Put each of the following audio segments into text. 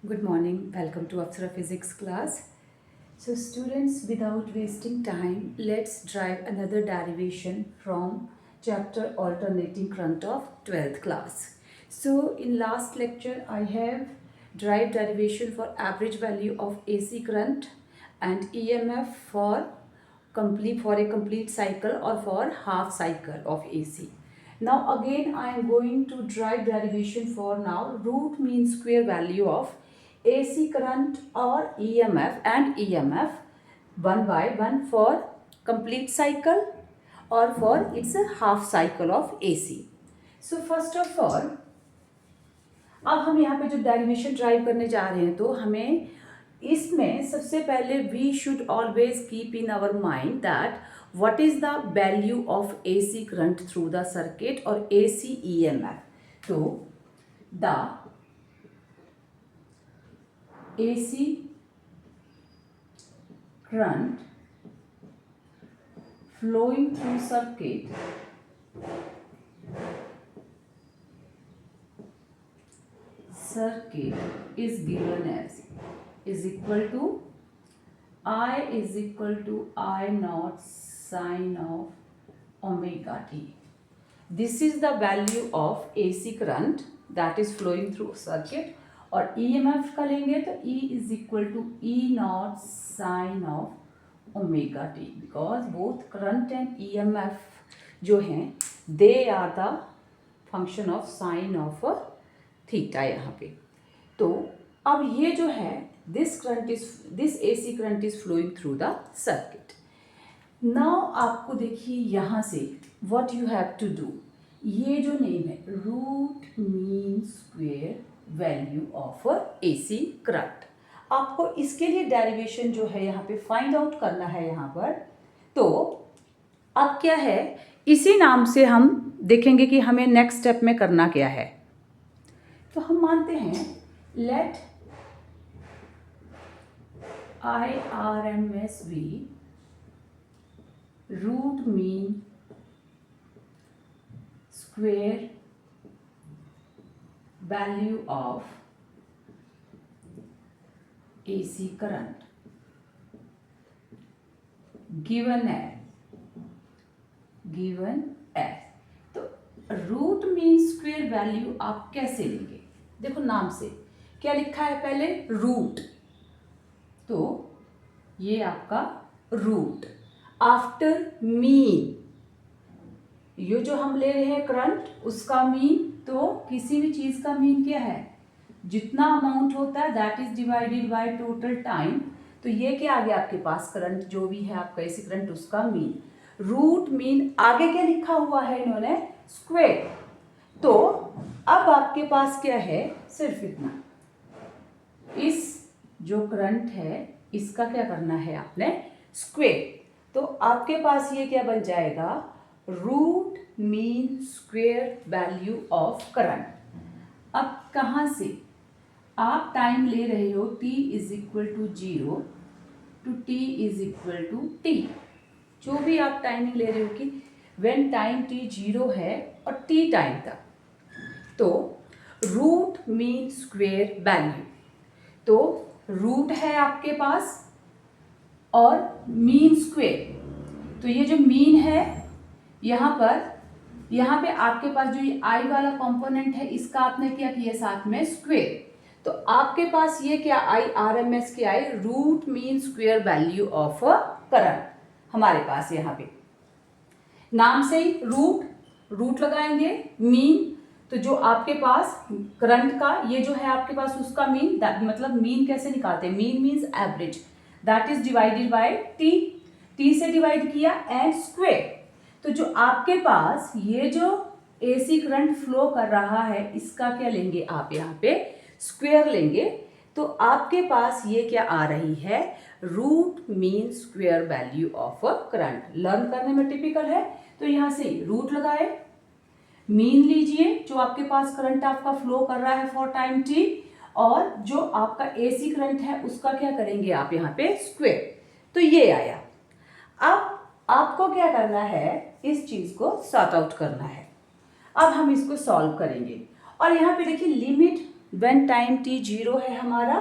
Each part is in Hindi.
Good morning, welcome to Apsara Physics class. So students, without wasting time, let's drive another derivation from chapter Alternating Current of 12th class. So in last lecture, I have derived derivation for average value of AC current and EMF for a complete cycle or for half cycle of AC. Now again I am going to derive derivation for now root mean square value of AC current or EMF and EMF one by one for complete cycle or for its a half cycle of AC. So first of all, अब हम यहाँ पे जो डेरिवेशन ड्राइव करने जा रहे हैं तो हमें इसमें सबसे पहले we should always keep in our mind that what is the value of AC current through the circuit और एसी ईएमएफ. तो the AC current flowing through circuit is given as is equal to I is equal to I naught sine of omega t. This is the value of AC current that is flowing through circuit. और EMF का लेंगे तो E is equal to E naught sine of omega t, because both current and EMF जो हैं they are the function of sine of theta यहाँ पे. तो अब ये जो है this AC current is flowing through the circuit. Now आपको देखिए यहाँ से what you have to do, ये जो नेम है root mean square value of AC current, आपको इसके लिए डेरिवेशन जो है यहाँ पे फाइंड आउट करना है यहाँ पर. तो अब क्या है, इसी नाम से हम देखेंगे कि हमें नेक्स्ट स्टेप में करना क्या है. तो हम मानते हैं let IRMS be root mean square value of AC current given as. तो रूट मीन स्क्वेयर वैल्यू आप कैसे लेंगे, देखो नाम से क्या लिखा है, पहले रूट, तो ये आपका रूट आफ्टर मीन, ये जो हम ले रहे हैं करंट उसका मीन, तो किसी भी चीज का मीन क्या है, जितना अमाउंट होता है that is divided by total time. तो ये क्या आ गया आपके पास, करंट जो भी है आपका ऐसी करंट उसका मीन. रूट मीन आगे क्या लिखा हुआ है इन्होंने, स्क्वेयर. तो अब आपके पास क्या है, सिर्फ इतना, इस जो करंट है इसका क्या करना है आपने, स्क्वेयर. तो आपके पास ये क्या बन जाएगा, root mean square value of current. अब कहाँ से आप टाइम ले रहे हो, t is equal to 0 to t is equal to t, जो भी आप टाइमिंग ले रहे हो कि व्हेन टाइम t 0 है और t टाइम तक, तो रूट मीन स्क्वेयर वैल्यू, तो रूट है आपके पास और मीन स्क्वेयर. तो ये जो मीन है यहाँ पे आपके पास जो ये आई वाला कंपोनेंट है इसका आपने क्या किया साथ में स्क्वेयर. तो आपके पास ये क्या आई, RMS के I root mean square value of current हमारे पास यहाँ पे नाम से ही रूट लगाएंगे, मीन, तो जो आपके पास करंट का ये जो है आपके पास उसका मीन, मतलब मीन कैसे निकालते हैं, mean means average, that is divided by T से डिवाइड किया एंड स्क्वेयर. तो जो आपके पास ये जो AC करंट फ्लो कर रहा है इसका क्या लेंगे आप, यहाँ पे स्क्वेयर लेंगे. तो आपके पास ये क्या आ रही है, root mean square value of current. Learn करने में टिपिकल है, तो यहाँ से रूट लगाए, मीन लीजिए जो आपके पास करंट आपका फ्लो कर रहा है फॉर टाइम t, और जो आपका AC करंट है उसका क्या करेंगे आप यहाँ पे स्क्वेयर. तो ये आया. अब आपको क्या करना है, इस चीज को सॉर्ट आउट करना है. अब हम इसको सॉल्व करेंगे और यहाँ पे देखिए लिमिट व्हेन टाइम t 0 है हमारा,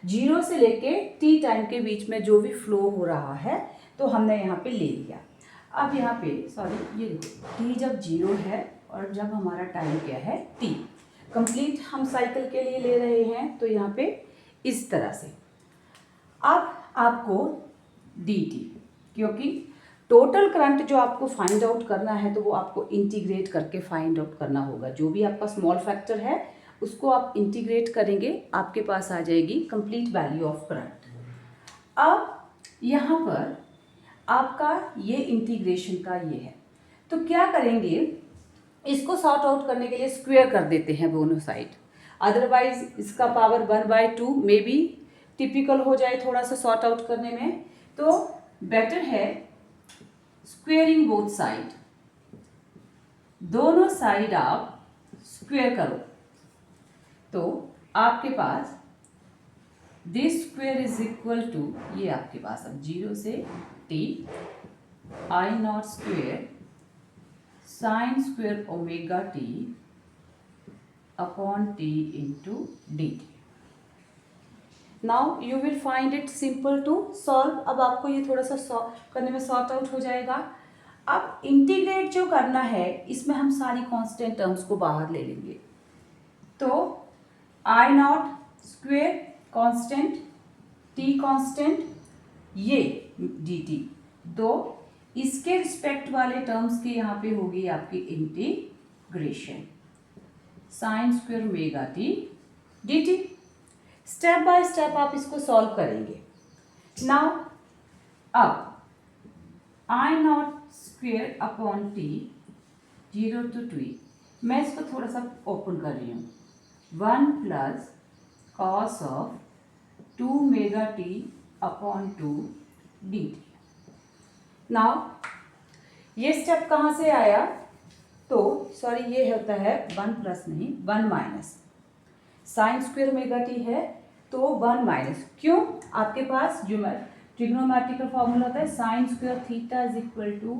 0 से लेके t टाइम के बीच में जो भी फ्लो हो रहा है तो हमने यहाँ पे ले लिया। अब यहाँ पे सॉरी ये देखो t जब 0 है और जब हमारा टाइम क्या है t, कंप्लीट हम साइकिल के लिए ले रहे हैं तो यहाँ पे इस तरह से। अब आपको dt, क्योंकि टोटल करंट जो आपको फाइंड आउट करना है तो वो आपको इंटीग्रेट करके फाइंड आउट करना होगा। जो भी आपका स्मॉल फैक्टर है उसको आप इंटीग्रेट करेंगे, आपके पास आ जाएगी कंप्लीट वैल्यू ऑफ करंट। अब यहाँ पर आपका ये इंटीग्रेशन का ये है, तो क्या करेंगे, इसको सॉर्ट आउट करने के लिए स्क्वायर कर देते हैं दोनों साइड, अदरवाइज इसका पावर 1/2 मे बी टिपिकल हो जाए थोड़ा सा सॉर्ट आउट करने में, तो बेटर है स्क्वेयरिंग बोथ साइड। दोनों साइड आप स्क्वेयर करो तो आपके पास this square is equal to, ये आपके पास अब 0 से t I not square sine square omega t upon t into d t. Now you will find it simple to solve. अब आपको ये थोड़ा सा सॉल्व करने में सॉर्ट आउट हो जाएगा। अब इंटीग्रेट जो करना है इसमें हम सारी कांस्टेंट टर्म्स को बाहर ले लेंगे, तो I not square constant, t constant, ये dt, तो इसके रिस्पेक्ट वाले टर्म्स की यहाँ पे होगी आपकी integration sine square omega t dt। Step by step आप इसको सॉल्व करेंगे। नाउ अब I not square upon t 0 to t, मैं इसको थोड़ा सा ओपन कर रही हूँ, 1 plus cos of 2 mega t upon 2 D t. Now ये स्टेप कहाँ से आया, तो सॉरी ये होता है 1 प्लस नहीं 1 minus, sign square omega T है तो 1 माइनस, क्यों, आपके पास जो ट्रिग्नोमेट्रिकल फॉर्मूला होता है sine square theta is equal to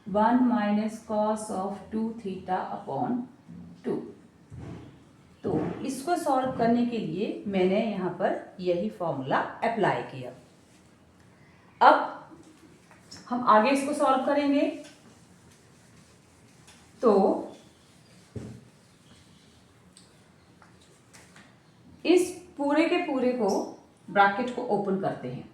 1 minus cos of 2 theta upon 2। तो इसको सॉल्व करने के लिए मैंने यहाँ पर यही फॉर्मूला अप्लाई किया। अब हम आगे इसको सॉल्व करेंगे, तो इस पूरे के पूरे को ब्रैकेट को ओपन करते हैं।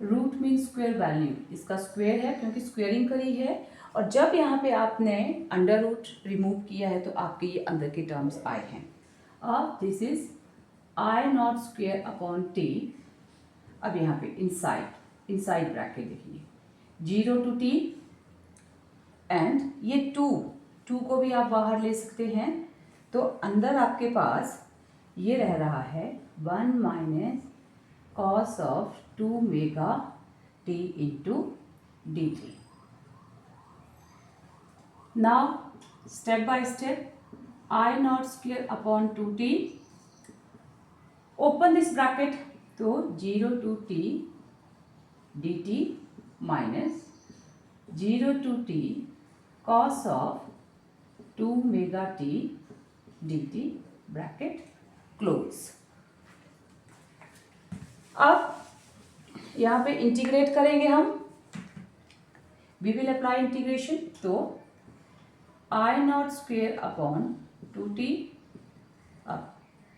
रूट मीन स्क्वायर वैल्यू, इसका स्क्वायर है क्योंकि स्क्वेयरिंग करी है, और जब यहाँ पे आपने अंडर रूट रिमूव किया है तो आपके ये अंदर के टर्म्स आए हैं। अब this is I not square upon T, अब यहाँ पे इनसाइड ब्रैकेट देखिए 0 to t, एंड ये 2 को भी आप बाहर ले सकते हैं, तो अंदर आपके पास ये रह रहा है 1 minus cos of 2 mega t into d t. Now step by step I not square upon 2t, open this bracket, तो 0 to t D T minus 0 to t cos of 2 mega t D T bracket close. अब यहाँ पे इंटीग्रेट करेंगे हम, वी विल अप्लाई इंटीग्रेशन, तो I not square upon 2t, अब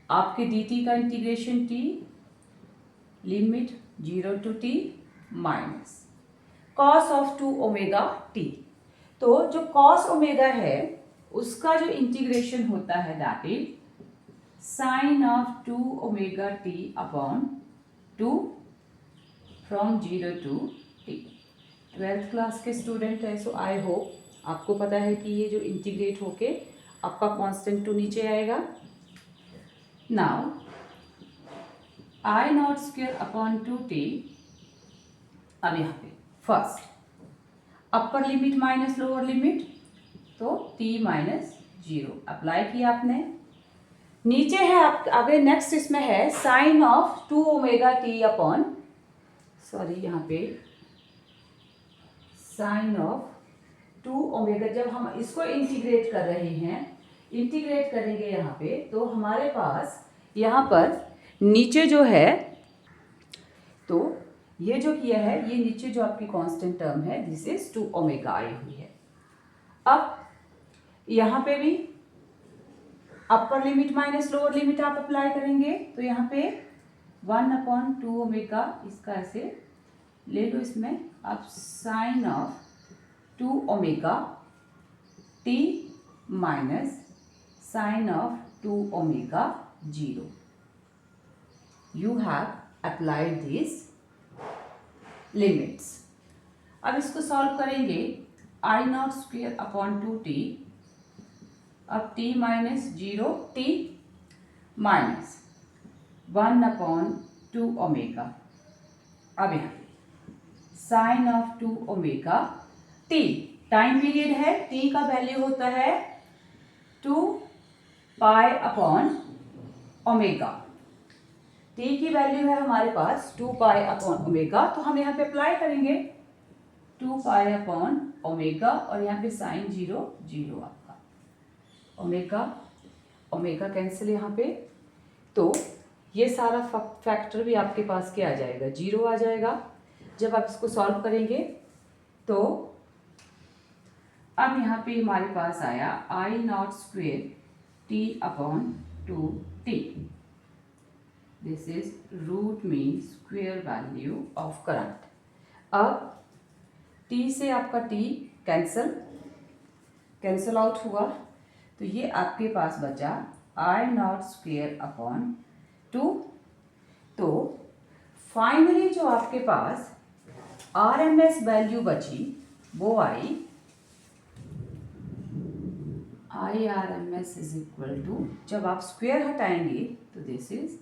आपके dt का integration t, limit 0 to t minus cos of 2 omega t, तो जो कॉस ओमेगा है उसका जो इंटीग्रेशन होता है that is sine of 2 omega t upon 2 from 0 to t। 12th class के स्टूडेंट है, सो आई होप आपको पता है कि ये जो इंटीग्रेट होके आपका कांस्टेंट 2 नीचे आएगा। Now I not square upon 2t, अब यहाँ पे first upper limit minus lower limit, तो t माइनस 0 अप्लाई किया आपने, नीचे है आप आगे नेक्स्ट इसमें है sine of 2 omega t upon, sorry यहाँ पे साइन ऑफ 2 ओमेगा, जब हम इसको इंटीग्रेट कर रहे हैं इंटीग्रेट करेंगे यहाँ पे तो हमारे पास यहाँ पर नीचे जो है, तो ये जो किया है, ये नीचे जो आपकी कांस्टेंट टर्म है दिस इज 2 ओमेगा आई हुई है। अब यहाँ पे भी अपर लिमिट माइनस लोअर लिमिट आप अप्लाई करेंगे तो यहाँ पे 1/2 ओमेगा, इसका ऐसे ले लो, इसमें आप sine of 2 omega t minus sine of 2 omega 0। You have applied this limits. अब इसको सॉल्व करेंगे, आई नॉट स्क्वेयर अपॉन 2t, अब t minus 0 t minus 1/2 omega. अब यहाँ sine of 2 omega t, time period है, t का वैल्यू होता है 2 पाई अपॉन ओमेगा। t की वैल्यू है हमारे पास 2 पाई अपॉन ओमेगा, तो हम यहाँ पे अप्लाई करेंगे 2 पाई अपॉन ओमेगा और यहाँ पे साइन 0 0 आपका ओमेगा ओमेगा कैंसिल यहाँ पे, तो ये सारा फैक्टर भी आपके पास क्या आ जाएगा, 0 आ जाएगा। जब आप इसको सॉल्व करेंगे तो अब यहाँ पे हमारे पास आया I not square t upon 2t, this is root mean square value of current. अब t से आपका t कैंसल आउट हुआ, तो ये आपके पास बचा आई नॉट स्क्वेयर अपॉन 2। तो फाइनली जो आपके पास RMS वैल्यू बची वो I RMS is equal to, जब आप स्क्वेयर हटाएंगे तो this is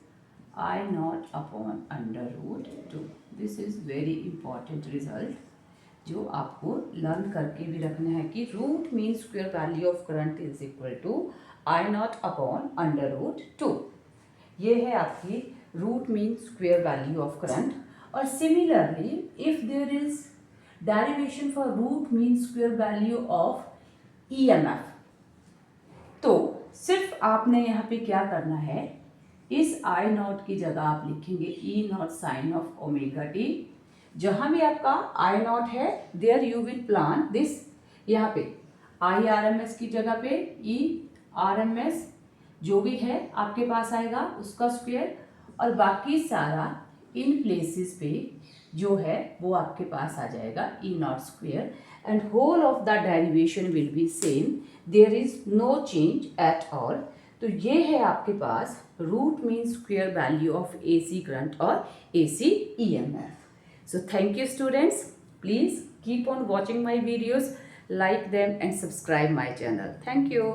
I naught upon under root 2। This is very important result जो आपको लर्न करके भी रखना है कि root mean square value of current is equal to I naught upon under root 2। ये है आपकी root mean square value of current. और similarly if there is derivation for root mean square value of EMF, तो सिर्फ आपने यहाँ पे क्या करना है, इस आई नॉट की जगह आप लिखेंगे E not sine of omega t. जहाँ भी आपका आई नॉट है there you will plan this, यहाँ पे IRMS की जगह पे ERMS जो भी है आपके पास आएगा उसका स्क्वायर, और बाकी सारा इन प्लेसेस पे जो है वो आपके पास आ जाएगा E naught square, and whole of the derivation will be same, there is no change at all. तो ये है आपके पास root mean square value of AC current और AC EMF। So thank you students, please keep on watching my videos, like them and subscribe my channel. Thank you.